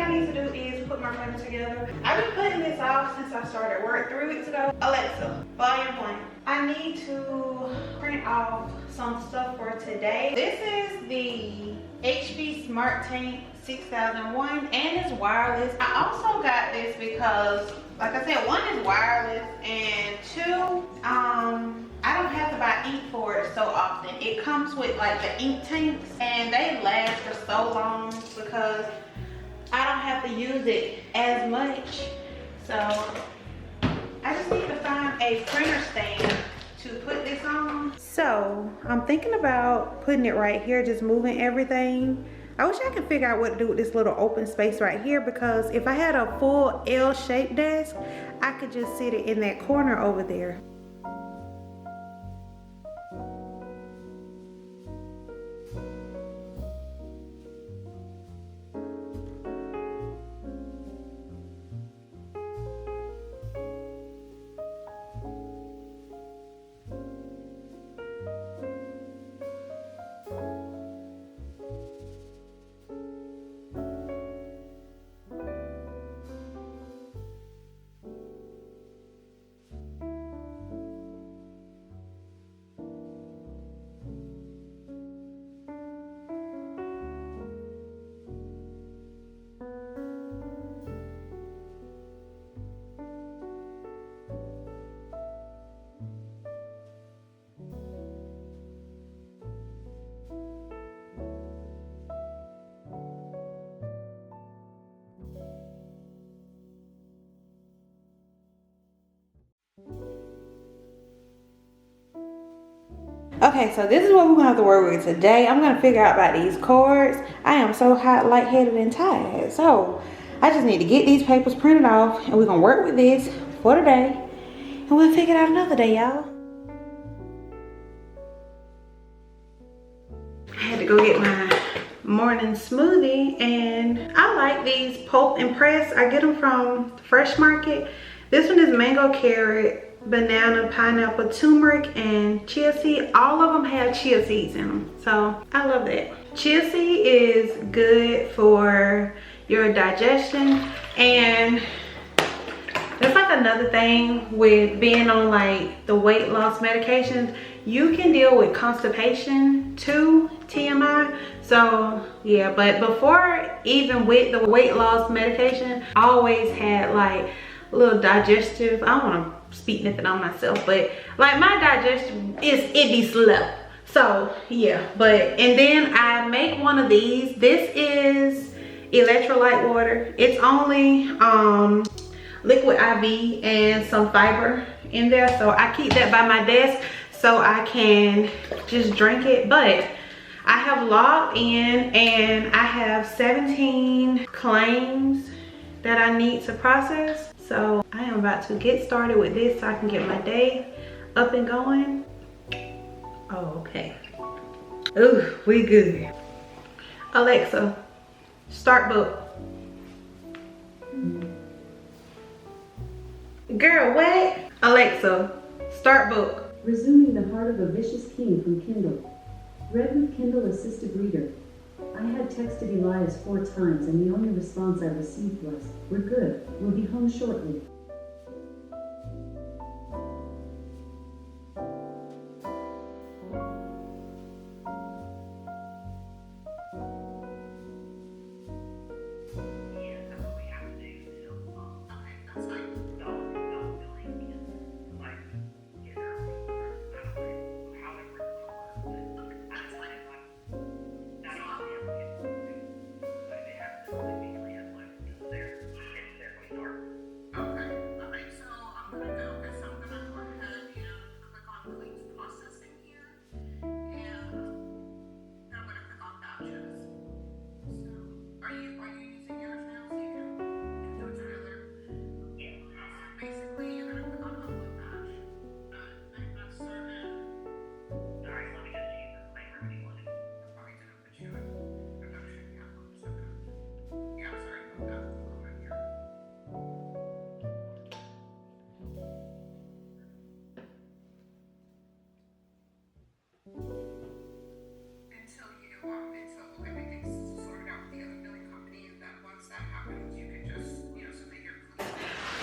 I need to do is put my printer together. I've been putting this off since I started work 3 weeks ago. Alexa, volume 1. I need to print off some stuff for today. This is the HP Smart Tank 6001 and it's wireless. I also got this because, like I said, 1 is wireless and 2, I don't have to buy ink for it so often. It comes with like the ink tanks and they last for so long because I don't have to use it as much. So I just need to find a printer stand to put this on. So I'm thinking about putting it right here, just moving everything. I wish I could figure out what to do with this little open space right here, because if I had a full L-shaped desk, I could just sit it in that corner over there. Okay, so this is what we're gonna have to work with today. I'm gonna figure out about these cords. I am so hot, lightheaded, and tired. So I just need to get these papers printed off, and we're gonna work with this for today, and we'll figure it out another day, y'all. I had to go get my morning smoothie, and I like these pulp and press. I get them from the Fresh Market. This one is mango, carrot, banana, pineapple, turmeric, and chia seed. All of them have chia seeds in them, so I love that. Chia seed is good for your digestion, and that's like another thing with being on like the weight loss medications. You can deal with constipation too, TMI. So yeah, but before, even with the weight loss medication, I always had like a little digestive, I don't want to speak nothing on myself, but like my digestion it be slow. So yeah, and then I make one of these. This is electrolyte water. It's only liquid IV and some fiber in there, so I keep that by my desk so I can just drink it. But I have logged in and I have 17 claims that I need to process. So I am about to get started with this so I can get my day up and going. Oh, okay. Ooh, we good. Alexa, start book. Girl, what? Alexa, start book. Resuming the Heart of a Vicious King from Kindle. Read with Kindle Assisted Reader. I had texted Elias 4 times and the only response I received was, "We're good. We'll be home shortly."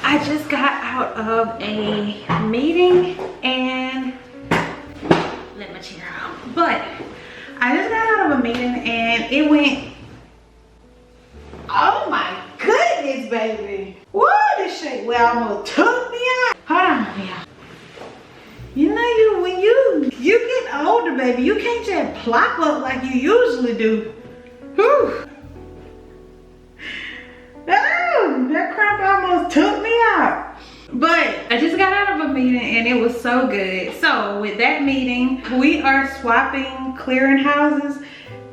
I just got out of a meeting and let my chair out. But I just got out of a meeting and it went, oh my goodness, baby. Woo, this shit well almost took me out. Hold on, y'all. You know, when you get older, baby, you can't just plop up like you usually do. Whew. Oh, that crap almost took me out. But I just got out of a meeting and it was so good. So with that meeting, we are swapping clearinghouses.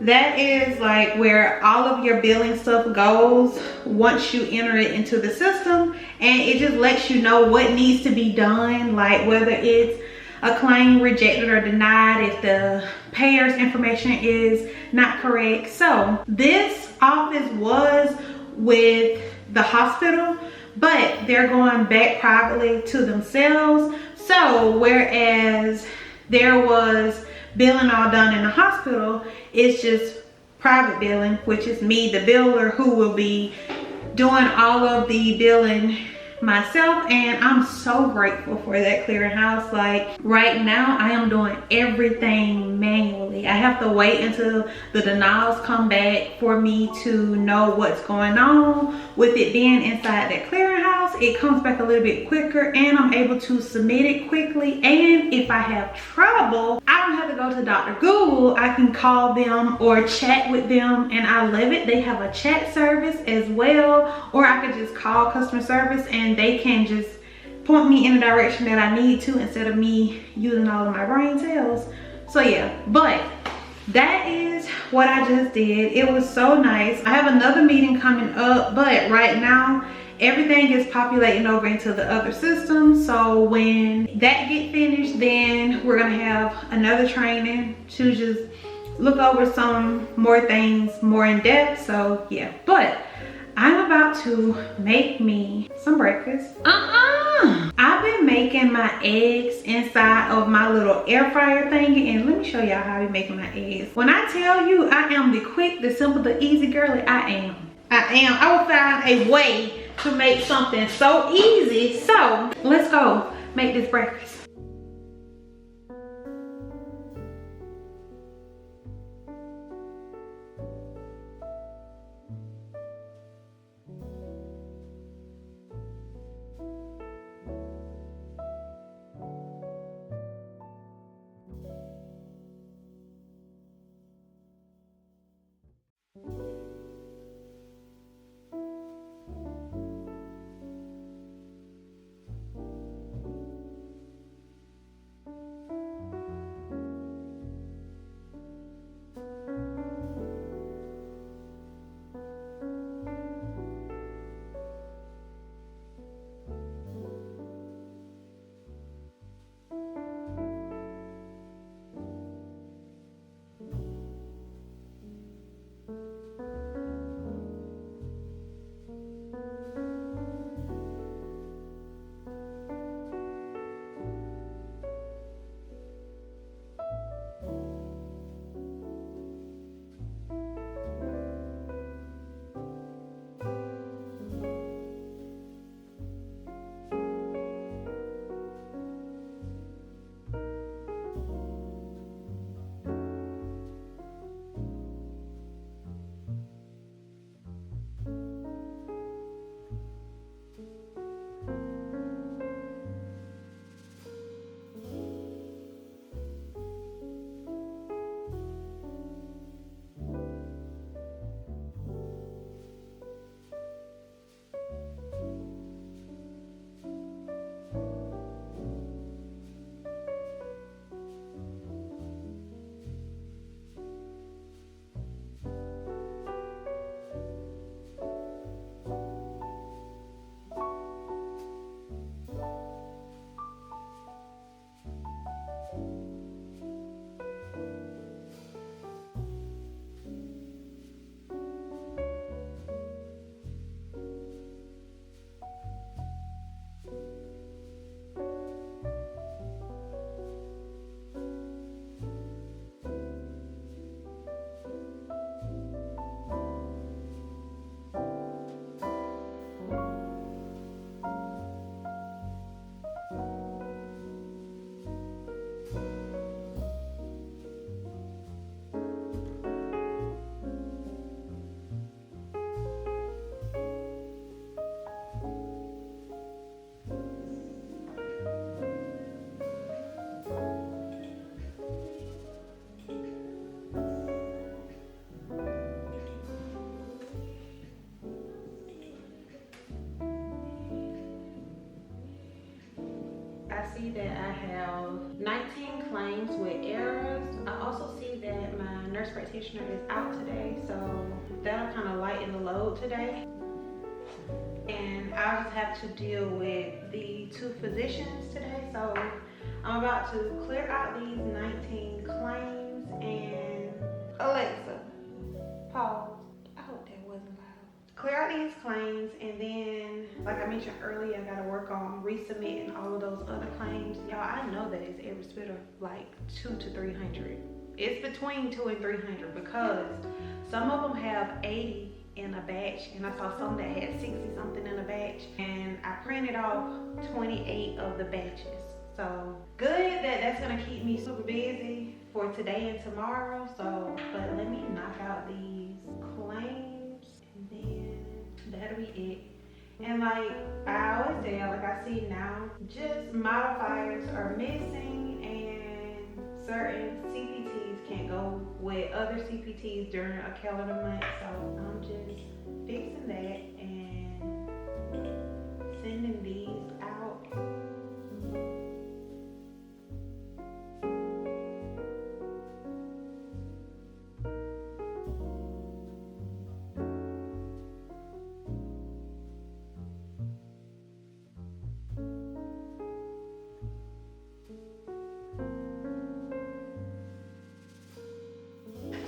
That is like where all of your billing stuff goes once you enter it into the system, and it just lets you know what needs to be done, like whether it's a claim rejected or denied, if the payer's information is not correct. So this office was with the hospital, but they're going back privately to themselves. So whereas there was billing all done in the hospital, it's just private billing, which is me, the biller, who will be doing all of the billing myself. And I'm so grateful for that clearinghouse. Like right now I am doing everything manually. I have to wait until the denials come back for me to know what's going on. With it being inside that clearinghouse, it comes back a little bit quicker and I'm able to submit it quickly. And if I have trouble, I don't have to go to Dr. Google. I can call them or chat with them, and I love it. They have a chat service as well, or I could just call customer service and they can just point me in the direction that I need to instead of me using all of my brain cells. So yeah, but that is what I just did. It was so nice. I have another meeting coming up, but right now everything is populating over into the other system. So when that get finished, then we're gonna have another training to just look over some more things more in depth. So yeah, but I'm about to make me some breakfast. I've been making my eggs inside of my little air fryer thingy, and let me show y'all how I be making my eggs. When I tell you I am the quick, the simple, the easy girly, I am. I will find a way to make something so easy. So let's go make this breakfast. see that I have 19 claims with errors. I also see that my nurse practitioner is out today, so that'll kind of lighten the load today. And I'll just have to deal with the 2 physicians today. So I'm about to clear out these 19 claims. And Alexa, pause. I hope that wasn't loud. Clear out these claims, and then, like I mentioned earlier, I gotta work on resubmitting all of those other claims. Y'all, I know that it's every bit of like 200 to 300. It's between 200 and 300 because some of them have 80 in a batch, and I saw some that had 60 something in a batch, and I printed off 28 of the batches. So good that that's gonna keep me super busy for today and tomorrow. So, but let me knock out these claims, and then that'll be it. And like I always say, like I see now, just modifiers are missing, and certain CPTs can't go with other CPTs during a calendar month. So I'm just fixing that and sending these out.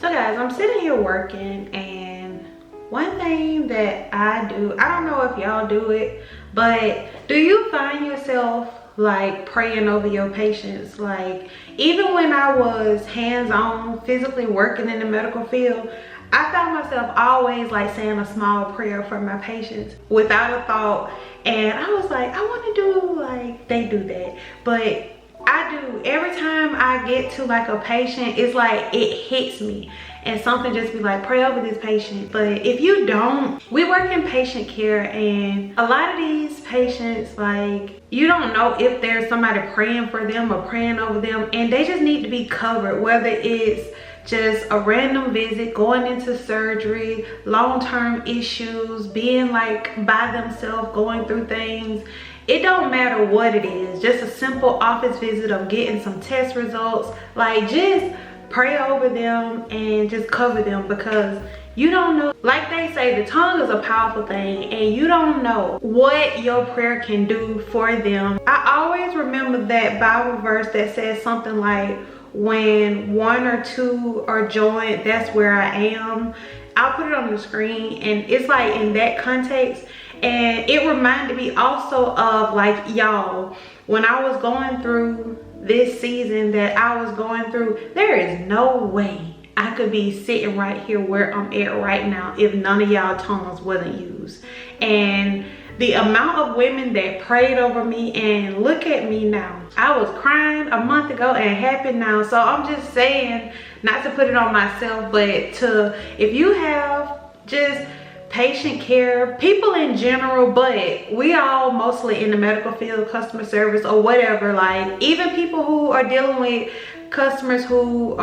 So guys, I'm sitting here working, and one thing that I do, I don't know if y'all do it, but do you find yourself like praying over your patients? Like, even when I was hands-on physically working in the medical field, I found myself always like saying a small prayer for my patients without a thought. And I was like, I want to do like they do that, but I do. Every time I get to like a patient, it's like it hits me, and something just be like, pray over this patient. But if you don't, we work in patient care, and a lot of these patients, like, you don't know if there's somebody praying for them or praying over them, and they just need to be covered, whether it's just a random visit, going into surgery, long-term issues, being like by themselves, going through things. It don't matter what it is, just a simple office visit of getting some test results. Like, just pray over them and just cover them, because you don't know, like they say, the tongue is a powerful thing, and you don't know what your prayer can do for them. I always remember that Bible verse that says something like, when 1 or 2 are joined, that's where I am. I'll put it on the screen, and it's like in that context. And it reminded me also of, like, y'all, when I was going through this season that I was going through, there is no way I could be sitting right here where I'm at right now if none of y'all tongues wasn't used. And the amount of women that prayed over me, and look at me now. I was crying a month ago and happy now. So I'm just saying, not to put it on myself, but if you have just patient care, people in general, but we all mostly in the medical field, customer service or whatever, like even people who are dealing with customers who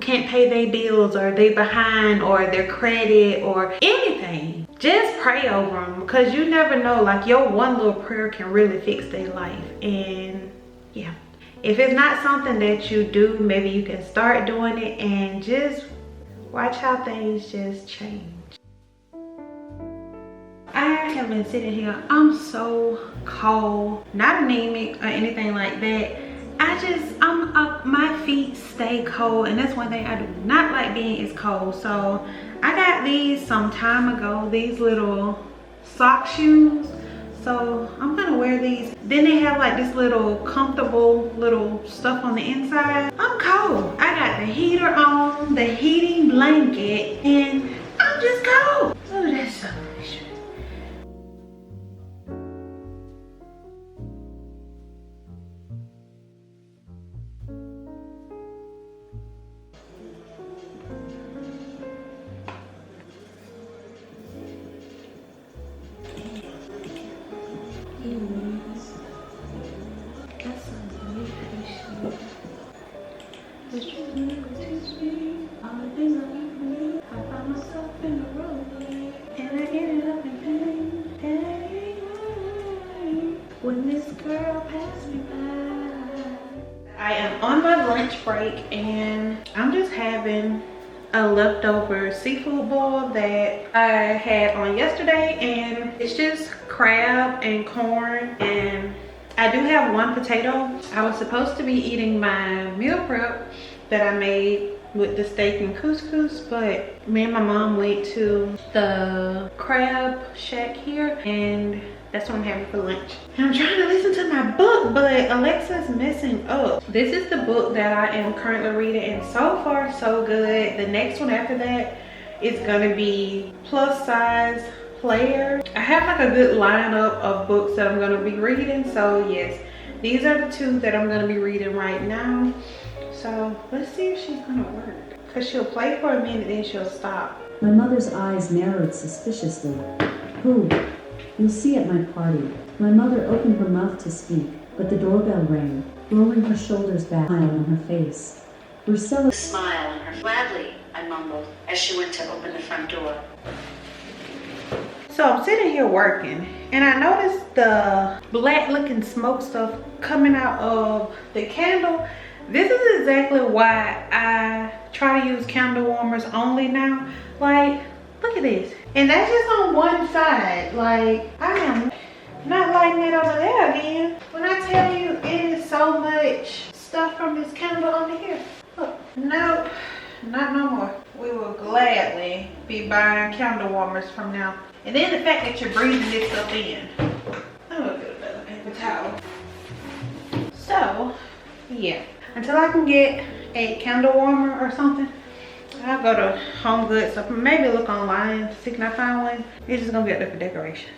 can't pay their bills, or they behind, or their credit, or anything, just pray over them, because you never know, like your one little prayer can really fix their life. And yeah, if it's not something that you do, maybe you can start doing it and just watch how things just change. I have been sitting here, I'm so cold, not anemic or anything like that. I'm up, my feet stay cold, and that's one thing I do not like being is cold. So I got these some time ago, these little sock shoes. So I'm gonna wear these. Then they have like this little comfortable little stuff on the inside. I'm cold. I got the heater on, the heating blanket, and I'm just cold. Oh, that's so delicious. when this girl passed me by. I am on my lunch break and I'm just having a leftover seafood boil that I had on yesterday, and it's just crab and corn, and I do have one potato. I was supposed to be eating my meal prep that I made with the steak and couscous, but me and my mom went to the crab shack here, and that's what I'm having for lunch. And I'm trying to listen to my book, but Alexa's messing up. This is the book that I am currently reading, and so far so good. The next one after that is gonna be Plus Size Player. I have like a good lineup of books that I'm gonna be reading, so yes, these are the two that I'm gonna be reading right now. So let's see if she's gonna work, because she'll play for a minute, then she'll stop. My mother's eyes narrowed suspiciously. Who? You'll see at my party. My mother opened her mouth to speak, but the doorbell rang, rolling her shoulders back, smile on her face. Rusella Smile on her. Gladly, I mumbled, as she went to open the front door. So I'm sitting here working, and I noticed the black looking smoke stuff coming out of the candle. This is exactly why I try to use candle warmers only now. Like, look at this. And that's just on one side. Like, I am not lighting it over there again. When I tell you it is so much stuff from this candle under here. Look, no, not no more. We will gladly be buying candle warmers from now. And then the fact that you're breathing this stuff in. I'm gonna get another paper towel. So, yeah. Until I can get a candle warmer or something, I'll go to Home Goods or maybe look online to see if I can find one. It's just gonna be up there for decorations.